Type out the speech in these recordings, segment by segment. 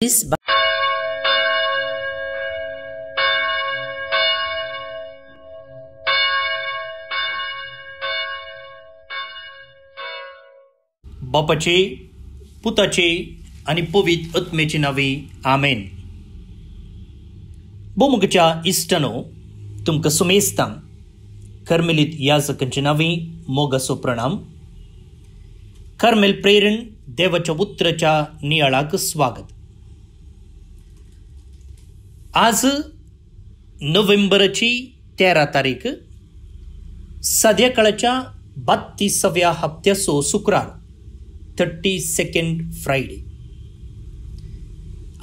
This बापाचे पुताचे आणि पवित्र आत्म्याचे नावे आमेन. बोमुगच्या इष्टनो तुमकां सुमेस्तां कर्मेलीत याजकांचे नावे मोगासो प्रणाम. कर्मेल प्रेरण देवाच्या उतराच्या नियाळाक स्वागत. आज नोव्हेंबरची 13 तारीख संध्याकाळच्या 32व्या हप्त्याचो शुक्रार 32nd फ्रायडे.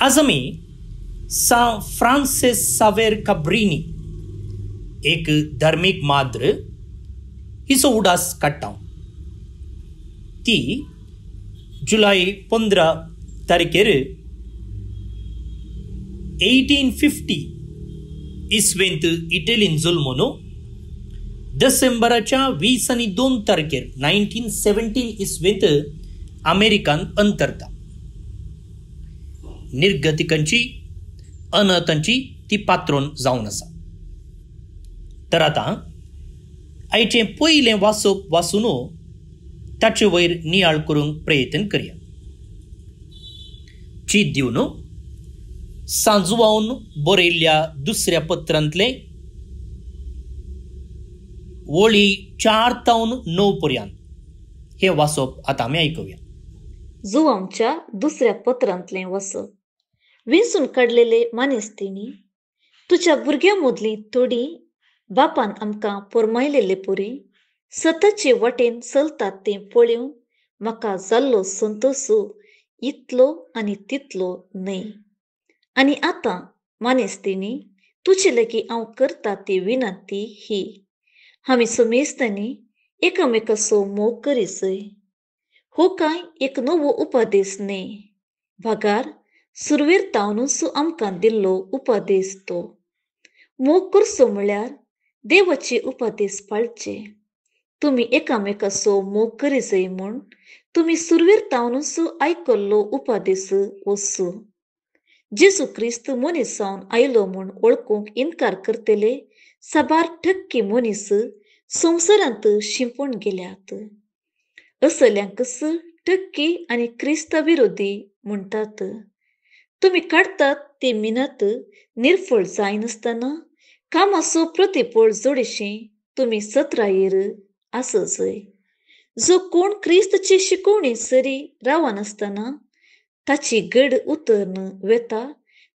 आज आमी सान फ्रांसिस सावेर काब्रिनी एक धार्मीक माद्र हिचो उडास काडटा. ती जुलय 15 तारखेर 1850 इसवेंत इटलीन जल्मून डिसेंबराच्या 22 तारखेर 1917 इसवेंत अमेरिकान अंतरता. निर्गतिकांची अनाथांची ती पात्रोन जावन आसा. तर आतां आयचें पयलें वाचप वाचून ताचे वयर नियाळ करूंक प्रयत्न करया. चीत दिवन सांजुवावन बरयल्ल्या दुसऱ्या पत्रांतले वळी 4 ते 9 पर्यंत हे वाचप आतां आमी आयकुया. जुवांच्या दुसऱ्या पत्रांतलें वचप. विंचून काडलेले मानेस्तिनी, तुज्या भुरग्यां मदलीं थोडी बापान आमकां फर्मायलेले परी सततचे वटेन चलतात तें पळोवन म्हाका जाल्लो संतोश इतलो आनी तितलो न्हय. आनी आतां मानेस्तिनी, तुजे लागीं हांव करता ती विनंती ही: आमी समेस्तांनी एकामेकाचो मोग करीचय. हो काय एक नवो उपदेश न्हय, भागार सुरवेर तावनूच आमकां दिल्लो उपदेश तो. मोग करचो म्हळ्यार देवाचे उपदेश पाळचे. तुमी एकामेकाचो मोग करीचय म्हूण तुमी सुरवेर तावनूच आयकल्लो उपदेश वचो. जेजू क्रिस्त मनीस जावन आयलो म्हूण वळखूंक इन्कार करतले 70% मनीस संवसारांत शिंपून गेल्यात. असल्यांकच टक्की आनी क्रिस्ता विरोधी म्हणटात. तुमी काडटात ती मिनत निर्फळ जायनासतना कामाचो प्रतिफळ जोडशें तुमी सत्रायेर आसचय. जो कोण क्रिस्तची शिकवणी सरी रावनासतना ताची गड उतरन वेता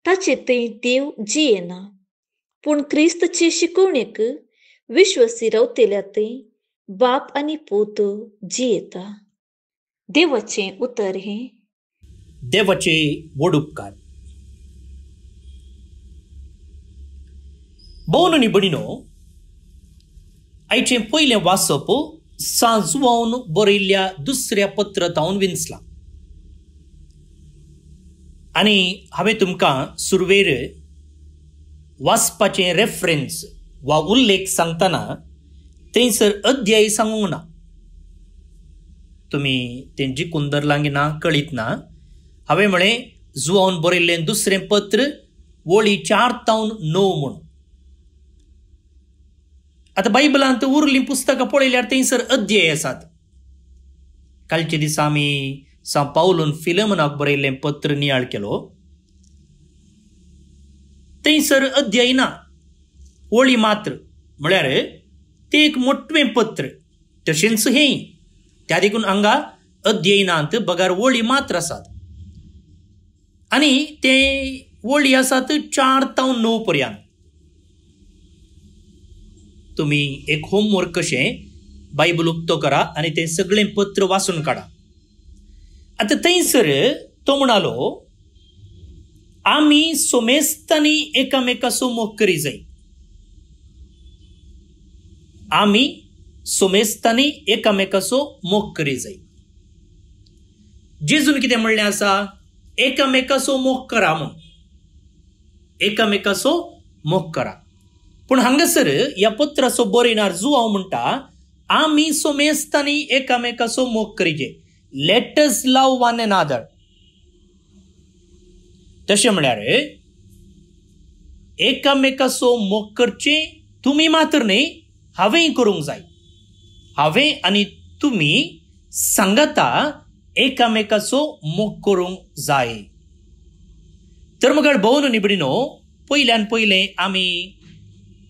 ताचे थंय देव जियेना. पूण क्रिस्तचे शिकवणेक विश्वासी रावतेल्या थंय बाप आनी पूत जियेता. देवाचें उतर हें. देवाचे व्हड उपकार. भोवन आनी भयणीनो, आयचें पयलें वाचप सांजुवावन बरयल्ल्या दुसऱ्या पत्रांतावन विंचलां. आनी हांवें तुमकां सुरवेर वाचपाचें रेफरन्स वा उल्लेख सांगतना थंयसर अध्याय सांगूंक ना. तुमी तें जिखून धरलां की ना कळीत ना. हांवें म्हळें जुवावन बरयल्लें दुसरें पत्र वळी 4 ते 9 म्हूण. आतां बायबलांत उरलीं पुस्तकां पळयल्यार थंयसर अध्याय आसात. कालचे दिसा आमी सा पावलोन फिलेमोनाक बरयल्लें पत्र नियाळ केलो. थंयसर अध्याय ना, वळी मात्र. म्हळ्यार तें एक मोठवें पत्र. तशेंच हें त्या देखून हांगा अध्याय नात, बगार वळी मात्र आसात. आनी ते वळी आसात 4 ते 9 पर्यंत. तुमी एक होमवर्क कशें बायबल उक्तो करा आनी तें सगळें पत्र वाचून काडा. आतां थंयसर तो म्हणालो, आमी सोमेस्तांनी एकामेकाचो मोग करी जाय. आमी सोमेस्तांनी एकामेकाचो मोग करी जाय. जेजून कितें म्हणलें आसा? एकामेकाचो मोग करा म्हूण. एकामेकाचो मोग करा. पूण हांगासर ह्या पत्राचो बरयणार जुवांव म्हणटा, आमी सोमेस्तांनी एकामेकाचो मोग करीचे. Let us love one another. तशें म्हळ्यार एकामेकाचो मोग करचें तुमी मात्र न्ही, हांवेंय करूंक जाय. हांवें आनी तुमी सांगता एकामेकाचो मोग करूंक जाय. तर मग भोवन निबडिनो, पयल्यान पयलें आमी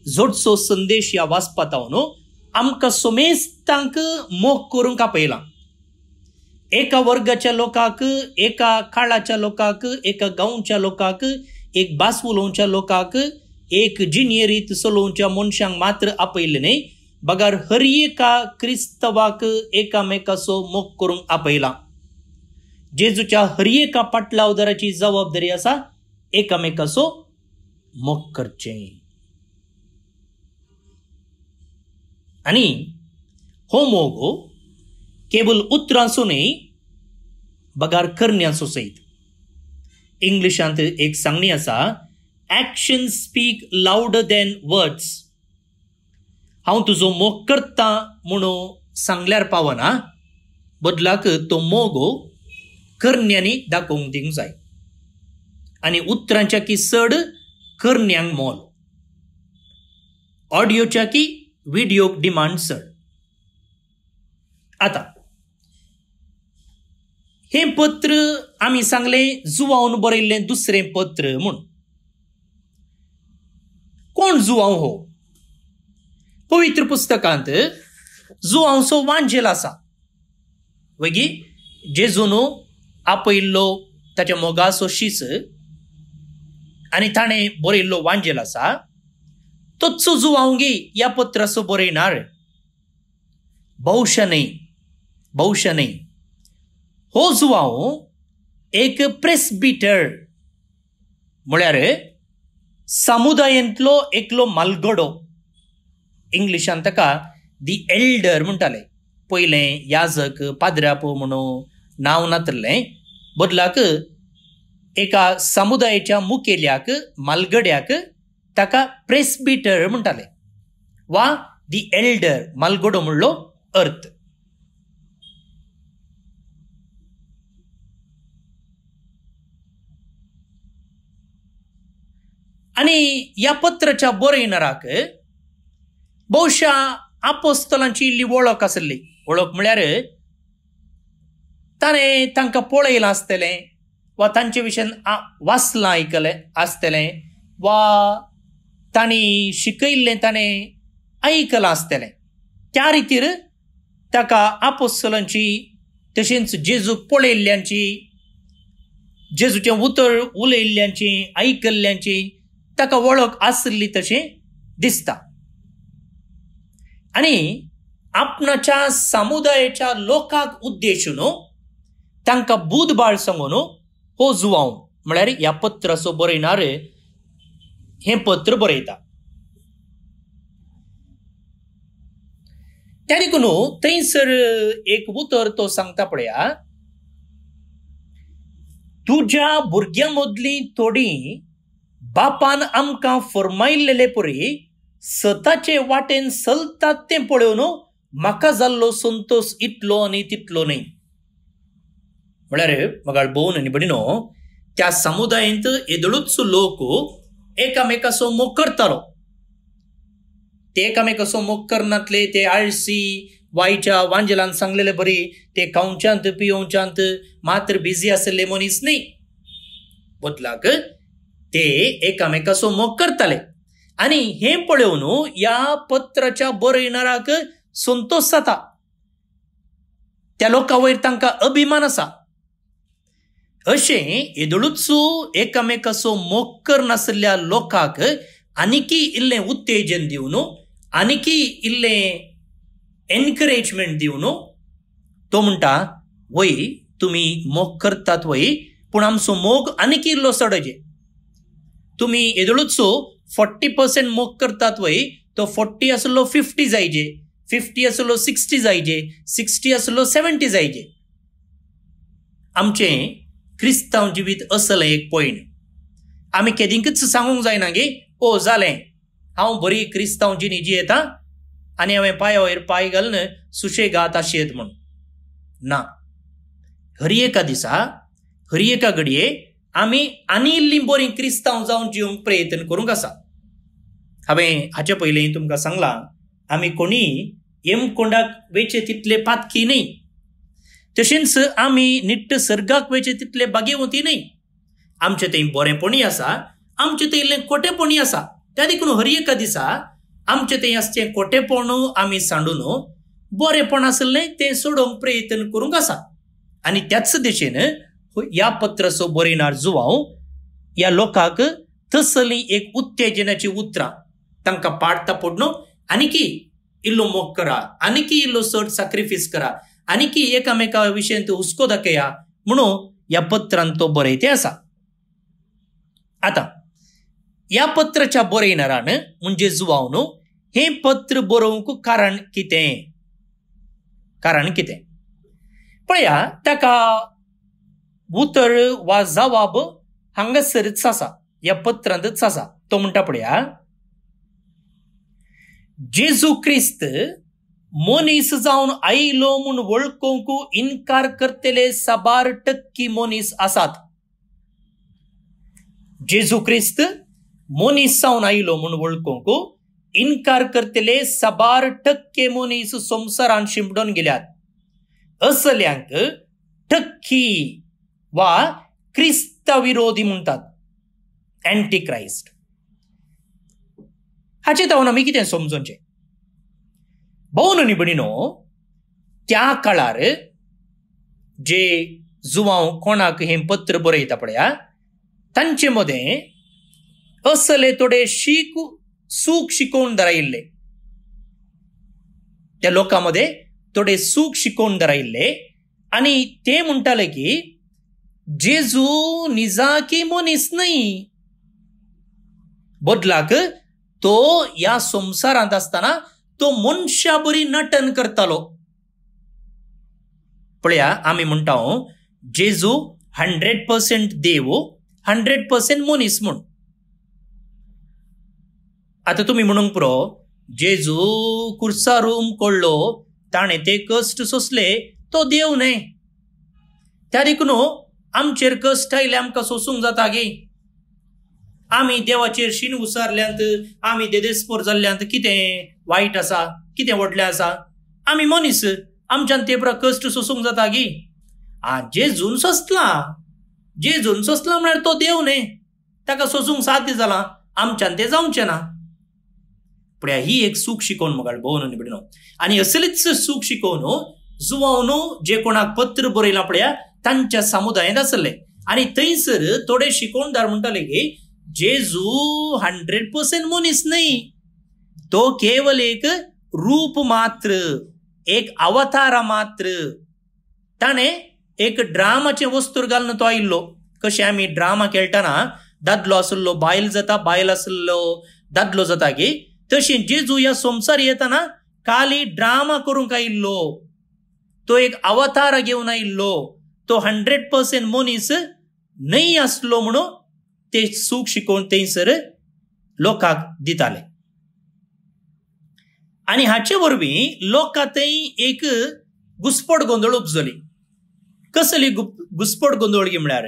जोडचो संदेश ह्या वाचपात न्हू, आमकां सोमेस्तांक मोग करूंक आपयलां. एका वर्गाच्या लोकांक, एका काळाच्या लोकांक, एका गांवच्या लोकांक, एक भास उलोवच्या लोकांक, एक जिणेरीत चलोवच्या मनशांक मात्र आपयलें न्ही, बगार हर एका क्रिस्तवाक एकामेकाचो मोग करूंक आपयलां. जेजूच्या हर एका पाटलावदाराची जबाबदारी आसा एकामेकाचो मोग करचें. आनी हो मोग केवल उतरांचो न्ही, बगार करण्याचो सयत. इंग्लिशांत एक सांगणी आसा, action speak louder than words. हांव तुजो मोग करता म्हणून सांगल्यार पावना, बदलाक तो मोग करण्यांनी दाखोवंक दिवंक जाय. आनी उतरांच्या की चड करण्यांक मोल, ऑडियोच्या की व्हिडिओक डिमांड चड. आतां हें पत्र आमी सांगलें जुवावन बरयल्लें दुसरें पत्र म्हूण. कोण जुवांव हो? पवित्र पुस्तकांत जुवांवचो वांजेल आसा. वगी जेजून आपयल्लो ताच्या मोगाचो शीस आनी ताणें बरयल्लो वांजेल आसा, तोचो जुवांवगी ह्या पत्राचो बरयणार. भौशा न्ही. हो जुवांव एक प्रेस्बिटर, म्हळ्यार समुदायांतलो एकलो मालगडो. इंग्लिशांत ताका दी एल्डर म्हणटाले. पयलें याजक, पाद्राप म्हणून नांव नातरलें, बदलाक एका समुदायाच्या मुखेल्याक, मालगड्याक ताका प्रेस्बिटर म्हणटाले, वा दी एल्डर, मालगडो म्हणलो अर्थ. आनी ह्या पत्राच्या बरयणाराक भौशा आपोस्तलांची इल्ली वळख आसली. वळख म्हळ्यार ताणें तांकां पळयलां आसतलें, वा तांचे विशयन वाचलां आयकलें आसतलें, वा तांणी शिकयल्लें ताणें आयकलां आसतलें. त्या रितीर ताका आपोस्तलांची, तशेंच जेजूक पळयल्ल्यांची, जेजूचें उतर उलयल्ल्यांची, आयकल्ल्यांची ताका वळख आसली तशें दिसता. आनी आपणाच्या समुदायाच्या लोकांक उद्देशून तांकां बुधबाळ सांगून हो जुवांव म्हळ्यार ह्या पत्राचो बरयणार हें पत्र बरयता. त्या देखून थंयसर एक उतर तो सांगता पळया, तुज्या भुरग्यां मदलीं थोडीं बापान आमकां फरमायल्लेले परी स्वताचे वाटेन चलतात तें पळोवन म्हाका जाल्लो संतोष इतलो आनी तितलो न्ही. म्हळ्यार म्हाका भोवन निबडिनो, त्या समुदायांत येदळूच लोक एकामेकाचो मोग करतालो. ते एकामेकाचो मोग करनातले, ते आळसी, वायच्या वांजेलान सांगलेले बरी, ते खावच्यांत पियोवच्यांत मात्र बिजी आसले मनीस न्ही. बदलाक ते एकामेकाचो मोग करताले. आनी हें पळोवन ह्या पत्राच्या बरयणाराक संतोष जाता. त्या लोकां वयर तांकां अभिमान आसा. अशें येदळूच एकामेकाचो मोग करनासल्या लोकांक आनीकी इल्लें उत्तेजन दिवन, आनीकी इल्लें एनकरेजमेंट दिवन तो म्हणटा, वय तुमी मोग करतात वय, पूण आमचो मोग आनीकी इल्लो चडजे. तुमी येदळूच 40% मोग करतात वय, तो 40 आसलो 50 जायजे, 50 आसलो 60 जायजे, 60 आसलो 70 जायजे. आमचें क्रिस्तांव जिवीत असलें एक पॉयंट. आमी केदींकच सांगूंक जायना गे, ओ जालें, हांव बरी क्रिस्तांव जिणी जियेतां आनी हांवें पांया वयर पांय घालून सुशेगाद आशेत म्हूण. ना, हर एका दिसा, हर एका घडये आमी आनी इल्ली बरी क्रिस्तांव जावन जिवंक प्रयत्न करूंक आसा. हांवें हाचे पयलीं तुमकां सांगलां आमी कोणी येमकोंडाक वेचे तितले पातकी न्ही, तशेंच आमी निट्ट सर्गाक वेचे तितले बागेवती न्ही. आमचे थंय बरेपणी आसा, आमचे थंय इल्लें कोटेपणी आसा. त्या देखून हर एका दिसा आमचे थंय आसचें कोटेपण आमी सांडून बरेपण आसलें तें सोडोवंक प्रयत्न करूंक आसा. आनी त्याच दिशेन ह्या पत्राचो बरयणार जुवांव ह्या लोकांक तसली एक उत्तेजनाची उतरां तांकां पाडता पडून आनीकी इल्लो मोग करा, आनीकी इल्लो चड सॅक्रिफायस करा, आनीकी एकामेका विशयी हुस्को दाखया म्हणून ह्या पत्रांत तो बरयते आसा. आतां ह्या पत्राच्या बरयणारान म्हणजे जुवांवन हें पत्र बरोवंक कारण कितें पळया. ताका उतर वा जवाब हांगासरच आसा, ह्या पत्रांतच आसा. तो म्हणटा पळया, जेजू क्रिस्त मनीस जावन आयलो म्हूण वळखूंक इन्कार करतले 100% मनीस आसात. जेजू क्रिस्त मनीस जावन आयलो म्हूण वळखूंक इन्कार करतले 100% मनीस संवसारान शिंपडून गेल्यात. असल्यांक ठक्की वा क्रिस्ता विरोधी म्हणटात, एंटी क्रायस्ट. हाचे तावन आमी कितें समजोवचें? भोवन न्ही भणीनो, त्या काळार जे जुवांव कोणाक हें पत्र बरयता पळया, तांचे मदें असले थोडे सूख शिकोवन दारायिल्ले, त्या लोकां मदें थोडे सूख शिकोवन दारायिल्ले. आनी ते म्हणटाले की जेजू निजाकी मनीस न्ही, बदलाक तो ह्या संवसारांत आसतना तो मनशा बरी नटन करतालो. पळया, आमी म्हणटा जेजू 100% देव 100% मनीस म्हूण. आतां तुमी म्हणूंक पुरो जेजू कुर्सारूम कोडलो, ताणें ते कश्ट सोंसले, तो देव न्हय. त्या देखून आमचेर कश्ट आयले आमकां सोसूंक जाता गे. आमी देवाचेर शीन उसारल्यांत, आमी देदेस्पोर जाल्ल्यांत कितें वायट आसा, कितें व्हडलें आसा? आमी मनीस, आमच्यान ते बरा कश्ट सोसूंक जाता गे. जेजून सोंसला म्हळ्यार तो देव न्हय, ताका सोसूंक साध्य जालां, आमच्यान तें जावचें ना. पळया, ही एक सूख शिकोवन मोगाळ भोवन न्ही बिडनो. आनी असलीच सूख शिकोवन जुवांवन जे कोणाक पत्र बरयलां पळया, तांच्या समुदायांत आसले. आनी थंयसर थोडे शिकोवणदार म्हणटाले की जेजू 100% मनीस न्हय, तो केवल एक रूप मात्र, एक अवतार मात्र. ताणें एक ड्रामाचे वस्तूर घालून तो आयिल्लो. कशें आमी ड्रामा खेळटना दादलो आसलो बायल जाता, बायल आसलो दादलो जाता गे, तशें जेजू ह्या संवसार येतना खाली ड्रामा करूंक आयिल्लो. तो एक अवतार घेवन आयिल्लो. तो 100% मनीस न्हय आसलो म्हणून ते सूख शिकोवन थंयसर लोकांक दिताले. आनी हाचे वरवीं लोकां थंय एक घुसपट गोंदळ उपजली. कसली घुसपट गोंदळ म्हळ्यार,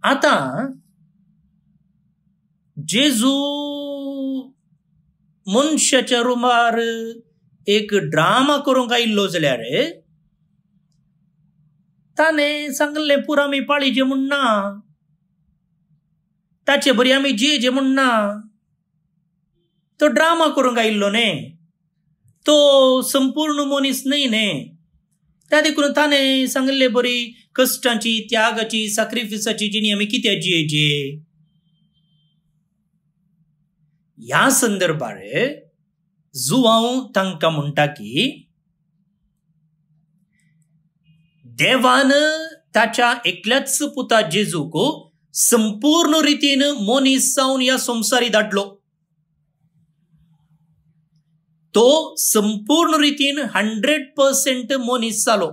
आतां जेजू मनशाच्या रुमार एक ड्रामा करूंक आयिल्लो जाल्यार ताणें सांगलें पुरो आमी पाळीजे म्हूण ना, ताचे बरी आमी जियेजे म्हूण ना. तो ड्रामा करूंक आयिल्लो न्ही, तो संपूर्ण मनीस न्हय न्ही. त्या देखून ताणें सांगलें बरी कश्टांची, त्यागाची, सॅक्रिफायसाची जिणी आमी कित्याक जियेजे. ह्या संदर्भार जुवांव तांकां म्हणटा की देवान ताच्या एकल्याच पुता जेजूक संपूर्ण रितीन मनीस जावन ह्या संवसारी धाडलो. तो संपूर्ण रितीन 100% मनीस जालो.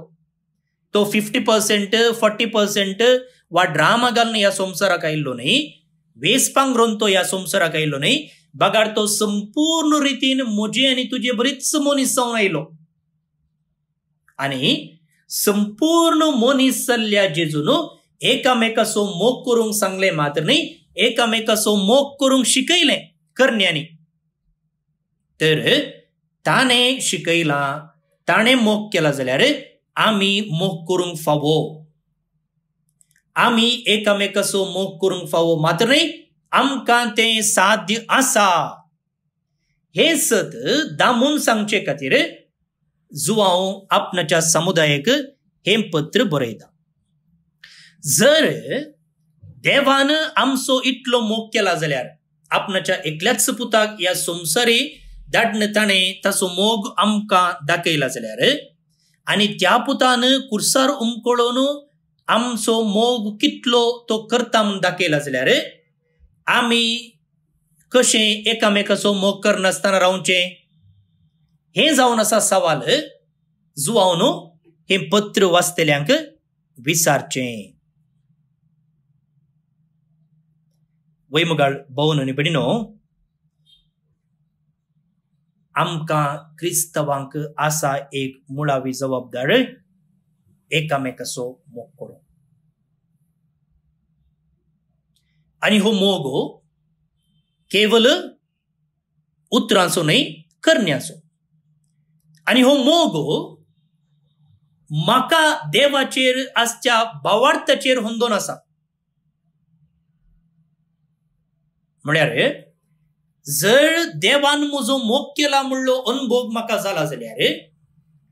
तो 50% 40% वा ड्रामा घालून ह्या संवसाराक आयिल्लो न्ही, वेसपांक रोवन तो ह्या संवसाराक आयिल्लो न्ही, बगार तो संपूर्ण रितीन म्हजे आनी तुजे बरीच मनीस जावन आयलो. आनी संपूर्ण मोनीस जाल्ल्या जेजून एकामेकाचो मोग करूंक सांगले मात्र न्ही, एकामेकाचो मोग करूंक शिकयले करण्यांनी. तर ताणें शिकयला, ताणें मोग केला जाल्यार आमी मोग करूंक फावो. आमी एकामेकाचो मोग करूंक फावो मात्र न्ही, आमकां तें साध्य आसा हे सत दामून सांगचे खातीर जुआंव आपणाच्या समुदायाक हे पत्र बरयता. जर देवान आमचो इतलो मोग केला जाल्यार आपणाच्या एकल्याच पुताक ह्या संवसारी धाडन ताणें ताचो मोग आमकां दाखयला जाल्यार आनी त्या पुतान कुर्सार उमकळून आमचो मोग कितलो तो करता म्हूण दाखयला जाल्यार आमी कशें एकामेकाचो मोग करनासतना रावचें हें जावन आसा सवाल जुआंव हे पत्र वाचतल्यांक विचारचें. वैमगाळ भोवन आनी भयणीनो, आमकां क्रिस्तवांक आसा एक मुळावी जबाबदार एकामेकाचो मोग करूंक. आनी हो मोग केवल उतरांचो न्हय, करण्याचो. आनी हो मोग म्हाका देवाचेर आसच्या भावार्थाचेर हुंदोन आसा. म्हळ्यार जर देवान म्हजो मोग केला म्हणलो अनुभव म्हाका जाला जाल्यार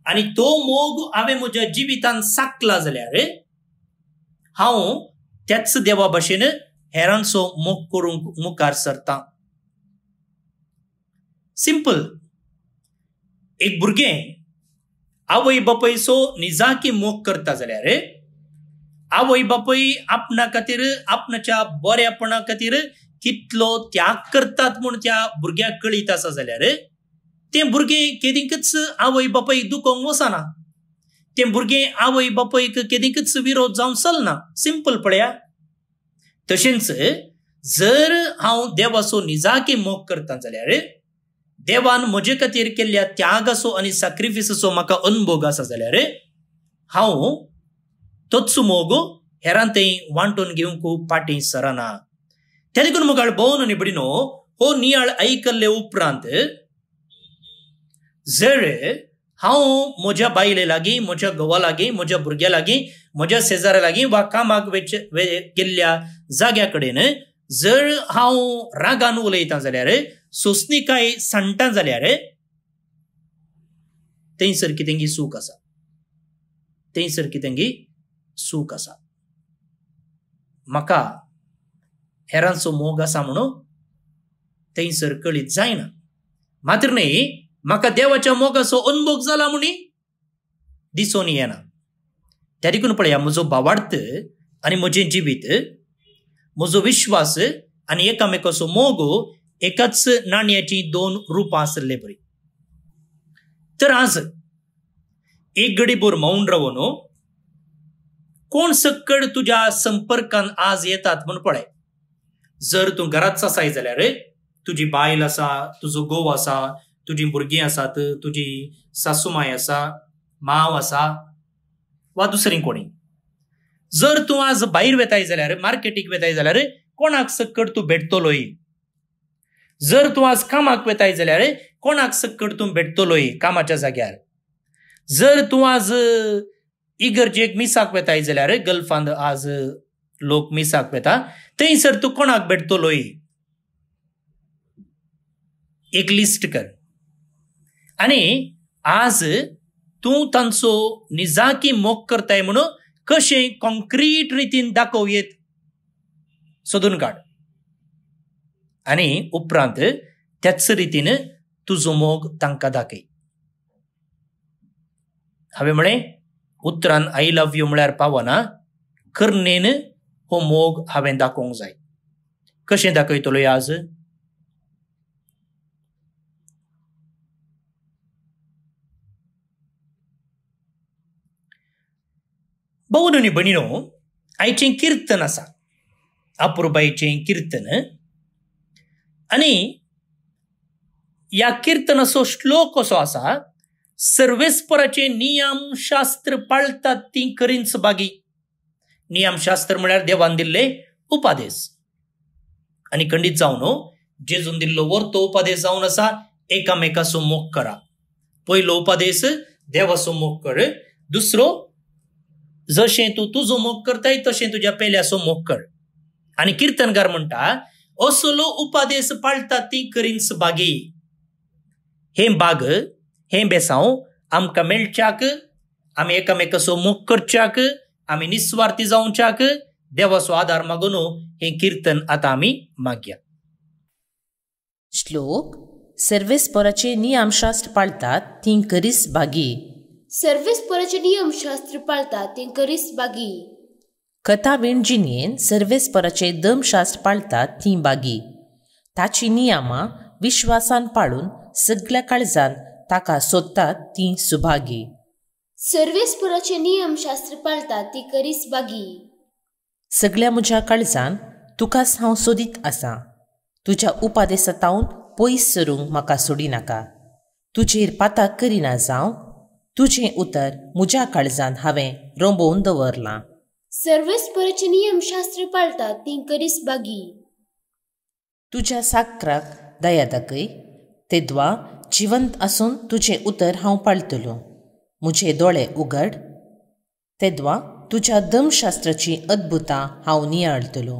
आनी तो मोग हांवें म्हज्या जिवितांत साकला जाल्यार हांव त्याच देवा भाशेन हेरांचो मोग करूंक मुखार सरता. सिंपल. एक भुरगें आवय बापायचो निजाकी मोग करता जाल्यार आवय बापाय आपणा खातीर आपणाच्या बऱ्यापणा खातीर कितलो त्याग करतात म्हूण त्या भुरग्याक कळीत आसा जाल्यार तें भुरगें केदींकच आवय बापायक दुखोवंक वचना. तें भुरगें आवय बापायक केदींकच विरोध जावन चलना. सिंपल पळया. तशेंच जर हांव देवाचो निजाकी मोग करता जाल्यार देवान म्हजे खातीर केल्ल्या त्यागाचो आनी सॅक्रिफिसाचो म्हाका अनुभव आसा जाल्यार हांव तोच मोग हेरांतय वांटून घेवंक फाटीं सरना. त्या देखून मुखार भोवन आनी भयणीनो, हो नियाळ आयकल्ले उपरांत जर हांव म्हज्या बायले लागीं, म्हज्या घोवा लागीं, म्हज्या भुरग्या लागीं, म्हज्या शेजाऱ्या लागीं वा कामाक गेल्ल्या जाग्या कडेन जर हांव रागान उलयता जाल्यार, सोंसणीकाय सांडटा जाल्यार थंयसर कितेंगी सूख आसा. थंयसर कितेंगी सूख आसा. म्हाका हेरांचो मोग आसा म्हणून थंयसर कळीत जायना. मात्र न्ही, म्हाका देवाच्या मोगाचो अनुभव जाला म्हूण दिसून येना. त्या देखून पळया, म्हजो भावार्थ आनी म्हजें जिवीत, म्हजो विश्वास आनी एकामेकाचो मोग एकाच नाण्याची दोन रुपां आसले बरी. तर आज एक घडीभर मौन रावन कोण सक्कड तुज्या संपर्कान आज येतात म्हूण पळय. जर तूं घरांत आसाय जाल्यार तुजी बायल आसा, तुजो घोव आसा, तुजी भुरगीं आसात, तुजी सासूमाय आसा, मांव आसा वा दुसरें कोणी. जर तूं आज भायर वेताय जाल्यार, मार्केटीक वेताय जाल्यार कोणाक सक्कड तूं भेटतलोय. जर तूं आज कामाक वेताय जाल्यार कोणाक सक्कड तूं भेटतलोय कामाच्या जाग्यार. जर तूं आज इगर्जेक मिसाक वेताय जाल्यार, गल्फांत आज लोक मिसाक वेता, थंयसर तूं कोणाक भेटतलोय. एक लिस्ट कर आनी आज तूं तांचो निजाकी मोग करताय म्हणून कशें कॉन्क्रीट रितीन दाखोव येत सोदून काड. आनी उपरांत त्याच रितीन तुजो मोग तांकां दाखय. हांवें म्हळें उतरान आय लव्ह यू म्हळ्यार पावना, करनेन हो मोग हांवें दाखोवंक जाय. कशें दाखयतलोय आज? भोवन आनी भयणीनो, आयचें किर्तन आसा, अपुरबायेचें किर्तन. आनी ह्या किर्तनाचो श्लोक कसो आसा, सर्वेस्पराचे नियम शास्त्र पाळतात ती करीनच बागी. नियमशास्त्र म्हळ्यार देवान दिल्ले उपादेश. आनी खंडीत जावन जेजून दिल्लो वरतो उपादेश जावन आसा एकामेकाचो मोग करा. पयलो उपादेश देवाचो मोग कर. दुसरो जशें तूं तुजो मोग करताय तशें तुज्या पेल्याचो मोग कर. आनी किर्तनकार म्हणटा असलो उपादेश पाळतात ती करीनच बागी. हे बाग हे बेसांव आमकां मेळच्याक, आमी एकामेकाचो मोग करच्याक, आमी निस्वार्थी जावच्याक देवाचो आदार मागून हे कीर्तन आतां आमी मागया. श्लोक. सर्वेस्पराचे नियमशास्त्र पाळतात ती करीस बागी. सर्वेस्पराचे नियमशास्त्र पाळतात ती करीस बागी. कथा विणजिणेन सर्वेस्पराचे धर्मशास्त्र पाळतात ती बागी. ताची नियमां विश्वासान पाळून सगळ्या काळजान ताका सोदतात ती सुभागी. सर्वेस्पराचे नियमशास्त्र पाळतात ती करीस बागी. सगळ्या म्हज्या काळजान तुकाच हांव सोदीत आसां. तुज्या उपादेशांतावन पयस सरूंक म्हाका सोडी नाका. तुजेर पाताक करिना जावं. तुजें उतर म्हज्या काळजान हांवें रोंबोवन दवरलां. सर्वेस्पराचे नियमशास्त्र पाळतात ती करीस बागी. तुज्या साकराक दया दाखय. तेद्वा जिवंत आसून तुजें उतर हांव पाळटलो. म्हजे दोळे उगड. तेद्वा तुज्या धर्मशास्त्राची अद्भुतां हांव नियाळटलो.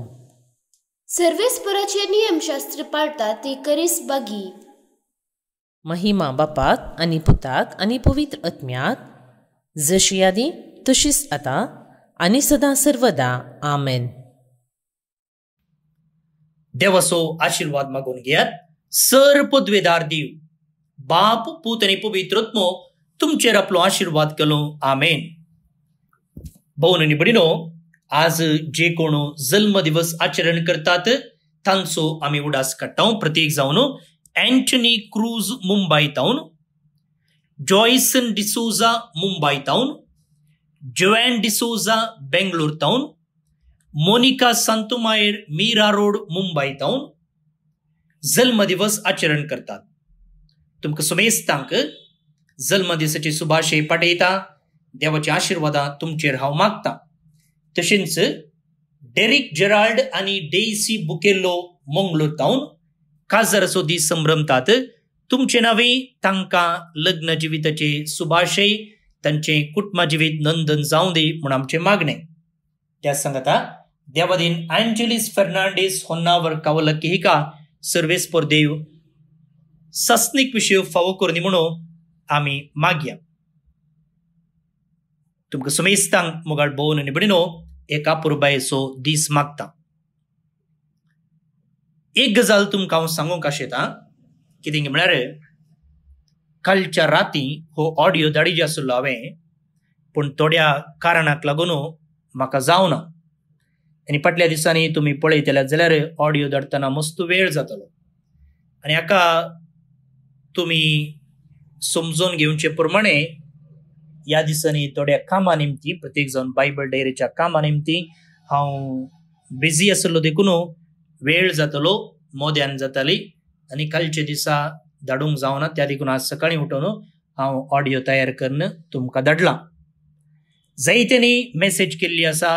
सर्वेस्पराचे नियमशास्त्र पाळतात ती करीस बागी. महिमा बापाक आनी पुताक आनी पवित्र आत्म्याक, जशी आदी तशीच आतां आनी सदां सर्वदा. आमेन. देवाचो आशीर्वाद मागून घेयात. सर पदवेदार देव बाप, पूत आनी पवित्र आत्मो तुमचेर आपलो आशीर्वाद केलो. आमेन. भोवन आनी भयणीनो, आज जे कोण जल्म दिवस आचरण करतात तांचो आमी उडास काडटा. प्रत्येक जावन एंटनी क्रूज मुंबय तावन, जॉयसन डिसोजा मुंबय तावन, जोएन डिसोजा बेंगलोर तावन, मोनिका सांतोमायर मीरा रोड मुंबय तावन जल्म दिवस आचरण करतात. तुमकां समेस्तांक जल्म दिसाची शुभाशय पाठयता. देवाच्या आशीर्वादां तुमचेर हांव मागतां. तशेंच डेरिक जेराल्ड आनी डेसी बुकेल्लो मंगळूर तावन काजराचो दीस संभ्रमतात. तुमचे नावे तांकां लग्न जिविताचे शुभाशय, तांचे कुटुंब जिवीत नंदन जावं दी म्हूण आमचें मागणें. त्या सांगता देवादीन एंजेलिस फर्नांडीस होन्नावर कावलक्की हिका सर्वेस्पर देव सस्नीक विशय फावो करनी म्हणून आमी मागया. तुमकां समेस्तांक मोगाळ भोवन आनी भयणीनो एका पुरबायेचो दीस मागता. एक गजाल तुमकां हांव सांगूंक आशेतां. कितें म्हळ्यार कालच्या राती हो ऑडियो धाडिचो आसलो हांवें, पूण थोड्या कारणाक लागून म्हाका जावना. आनी फाटल्या दिसांनी तुमी पळयतले जाल्यार ऑडियो धाडटना मस्त वेळ जातलो. आनी हाका तुमी समजून घेवचे प्रमाणे ह्या दिसांनी थोड्या कामा निमती, प्रत्येक जावन बायबल डायरीच्या कामा निमती हांव बिजी आसलो देखून वेळ जातलो, मोद्यान जाताली आनी कालच्या दिसा धाडूंक जावना. त्या देखून आज सकाळी उठून हांव ऑडियो तयार करून तुमकां धाडलां. जायत्यांनी मेसेज केल्ली आसा,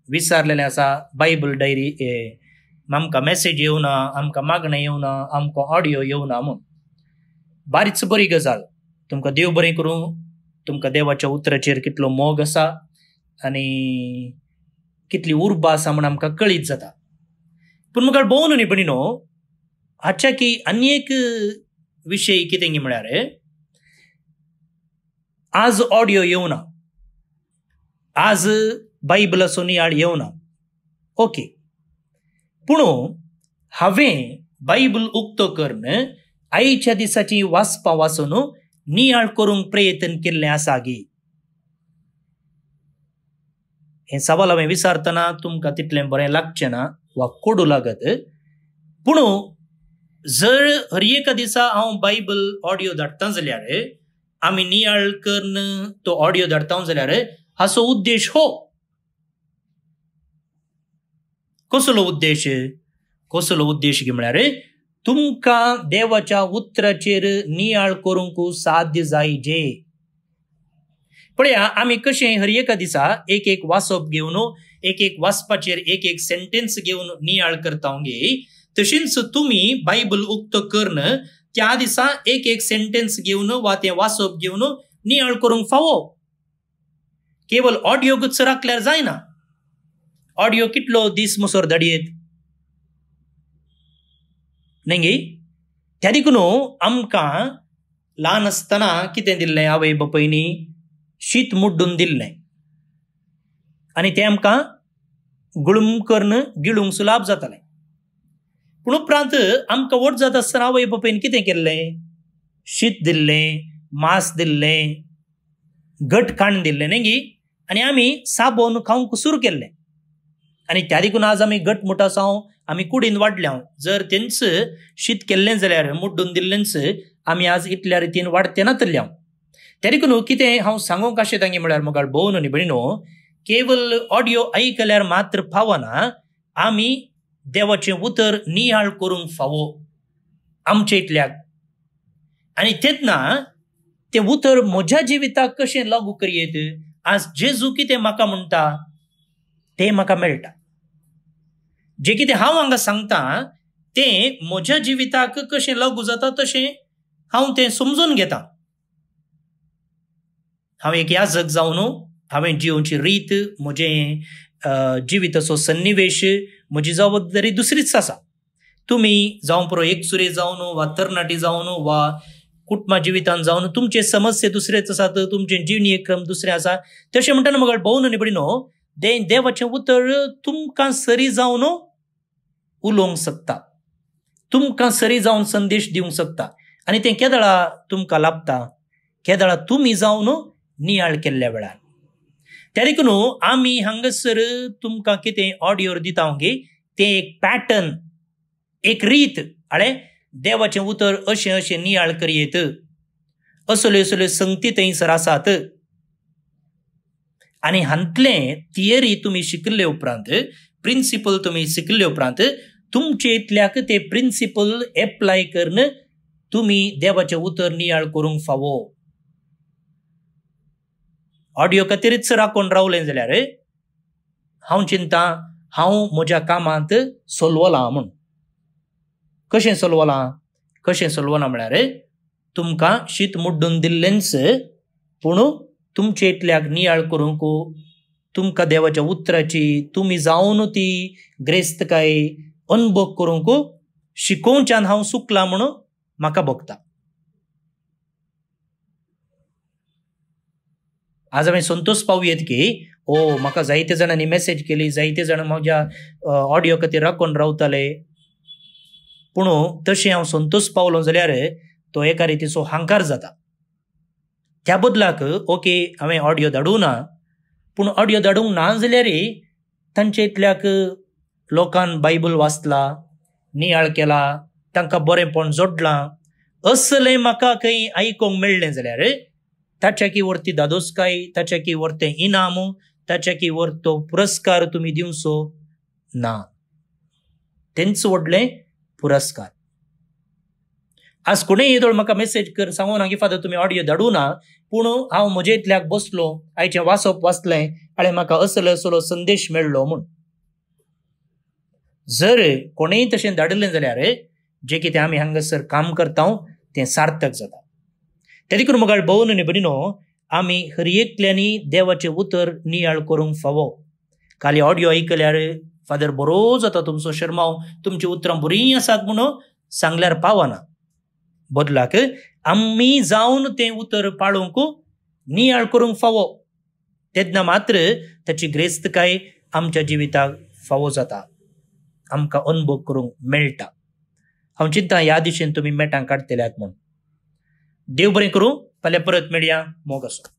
विचारलेलें आसा बायबल डायरी आमकां मेसेज येवना, आमकां मागणें येवना, आमकां ऑडियो येवना म्हूण. बारीच बरी गजाल. तुमकां देव बरें करूं. तुमकां देवाच्या उतराचेर कितलो मोग आसा आनी कितली उर्बा आसा म्हूण आमकां कळीत जाता. पूण मुखार भोवन आनी भयणीनो, हाच्या की आनी एक विशय कितें म्हळ्यार आज ऑडियो येवना, आज बायबलाचो नियाळ येवना. ओके, पूण हांवें बायबल उक्तो करून आयच्या दिसाची वाचपां वाचून नियाळ करूंक प्रयत्न केल्लें आसा गे. हें सवाल हांवें विचारतना तुमकां तितलें बरें लागचें ना वा कोडू लागत. पूण जर हर एका दिसा हांव बायबल ऑडियो धाडटा जाल्यार, आमी नियाळ करून तो ऑडियो धाडटा जाल्यार हाचो उद्देश हो. कसलो उद्देश? कसलो उद्देश म्हळ्यार तुमकां देवाच्या उतराचेर नियाळ करूंक साध्य जायजे. पळया आमी कशें हर एका दिसा एक एक वासप घेवन एक एक वाचपाचेर एक एक सेंटेन्स घेवन नियाळ करता गे, तशीच तुम्ही बायबल उक्त करण त्या दिसा एक एक सेंटेन्स घेवन वा ते वाचप घेवन नियाळ करूंक फावो. केवळ ऑडियोच राखल्यार जायना. ऑडियो कितलो दीस मुसोर धाडयेत न्ही. त्या देखून आमकां ल्हान आसतना कितें दिल्लें आवय बापायनी, शीत मुड्डून दिल्लें आनी तें आमकां गुळूम करून गिळूंक सुलाब जातालें. पूण उपरांत आमकां व्हड जाता आसतना आवय बापायन कितें केल्लें, शीत दिल्लें, मांस दिल्लें, घट खाण दिल्लें न्ही, आनी आमी साबोन खावंक सुरू केल्लें. आनी त्या देखून आज आमी घटमुटा जावं आमी कुडीन वाडल्या. जर तेंच शीत केल्लें जाल्यार मुड्डून दिल्लेंच आमी आज इतल्या रितीन वाडते नातल्या. त्या देखून कितें हांव सांगूंक आशेतां गे म्हळ्यार मोगाळ भोवन न्ही भयणो, केवळ ऑडियो आयकल्यार मात्र फावना, आमी देवाचें उतर नियाळ करूंक फावो आमचे इतल्याक. आनी तेन्ना तें उतर म्हज्या जिविताक कशें लागू करयेत. आज जेजू कितें म्हाका म्हणटा तें म्हाका मेळटा. जें कितें हांव हांगा सांगता तें म्हज्या जिविताक कशें लागू जाता तशें हांव तें समजून घेता. हांव एक याजक जावन हांवें जिवोवची रीत, म्हजें जिविताचो सन्निवेश, म्हजी जबाबदारी दुसरीच आसा. तुमी जावं पुरो एकसुरे जावन वा तरणाटी जावन वा कुटुंबा जिवितान जावन तुमचे समस्या दुसरेच आसात, तुमचे जिणेचे क्रम दुसरे आसा. तशें म्हणटाना म्हाका भोवन न्ही भयणो, देवाचें उतर तुमकां सरी जावन उलोवंक शकता, तुमकां सरी जावन संदेश दिवंक शकता. आनी तें केदळा तुमकां लाभता, केदळा तुमी जावन नियाळ केल्ल्या वेळार. त्या देखून आमी हांगासर तुमकां कितें ऑडियोर दिता गे, तें एक पॅटर्न, एक रीत. अळे देवाचें उतर अशें अशें नियाळ करयेत, असल्यो असल्यो संगती थंयसर आसात. आनी हांतलें थियरी तुमी शिकले उपरांत, प्रिंसिपल तुमी शिकले उपरांत तुमचे इतल्याक ते प्रिंसिपल एप्लाय करून तुमी देवाचें उतर नियाळ करूंक फावो. ऑडियो खातीरच राखून रावलें जाल्यार हांव चिंता हांव म्हज्या कामांत सोलवलां म्हूण. कशें सोलवलां म्हळ्यार तुमकां शीत मुड्डून दिल्लेंच, पूण तुमचे इतल्याक नियाळ करूंक, तुमकां देवाच्या उतराची तुमी जावन ती ग्रेस्तकाय अनुभव करूंक शिकोवच्यान हांव चुकलां म्हूण म्हाका भोगता. आज हांवें संतोश पावयेत की म्हाका जायते जाणांनी मेसेज केली, जायते जाण म्हज्या ऑडियो खातीर राखून रावताले, पूण तशें हांव संतोश पावलो जाल्यार तो एका रितीचो हांकार जाता. त्या बदलाक ओके हांवें ऑडियो धाडूं ना, पूण ऑडियो धाडूंक ना जाल्यार तांचे इतल्याक लोकांन बायबल वाचला, नियाळ केला, तांकां बरेंपण जोडलां, असलें म्हाका खंय आयकूंक मेळ्ळें जाल्यार ताच्या की व्हर ती दादोसकाय, ताच्या की व्हर तें इनाम, ताच्या की व्हर तो पुरस्कार तुमी दिवचो ना. तेंच व्हडलें पुरस्कार. आज कोणेय येदोळ म्हाका मेसेज कर सांगून ना की फादर तुमी ऑडियो धाडूं ना, पूण हांव म्हजे इतल्याक बसलो, आयचें वाचप वाचलें आनी म्हाका असलो असलो संदेश मेळ्ळो म्हूण. जर कोणेय तशें धाडलें जाल्यार जें कितें आमी हांगासर काम करता तें सार्थक जाता. त्या देखून म्हाका भोवन न्ही भयणो, आमी हर एकल्यांनी देवाचें उतर नियाळ करूंक फावो. खाली ऑडियो आयकल्यार फादर बरो जाता तुमचो शर्माव, तुमची उतरां बरीं आसात म्हणून सांगल्यार पावना. बदलाक आमी जावन तें उतर पाळूंक नियाळ करूंक फावो. तेन्ना मात्र ताची ग्रेस्तकाय आमच्या जिविताक फावो जाता, आमकां अनुभव करूंक मेळटा. हांव चिंता ह्या दिशेन तुमी मेटां काडटल्यात म्हूण. देव बरें करूं. फाल्यां परत मेळया. मोग आसूं.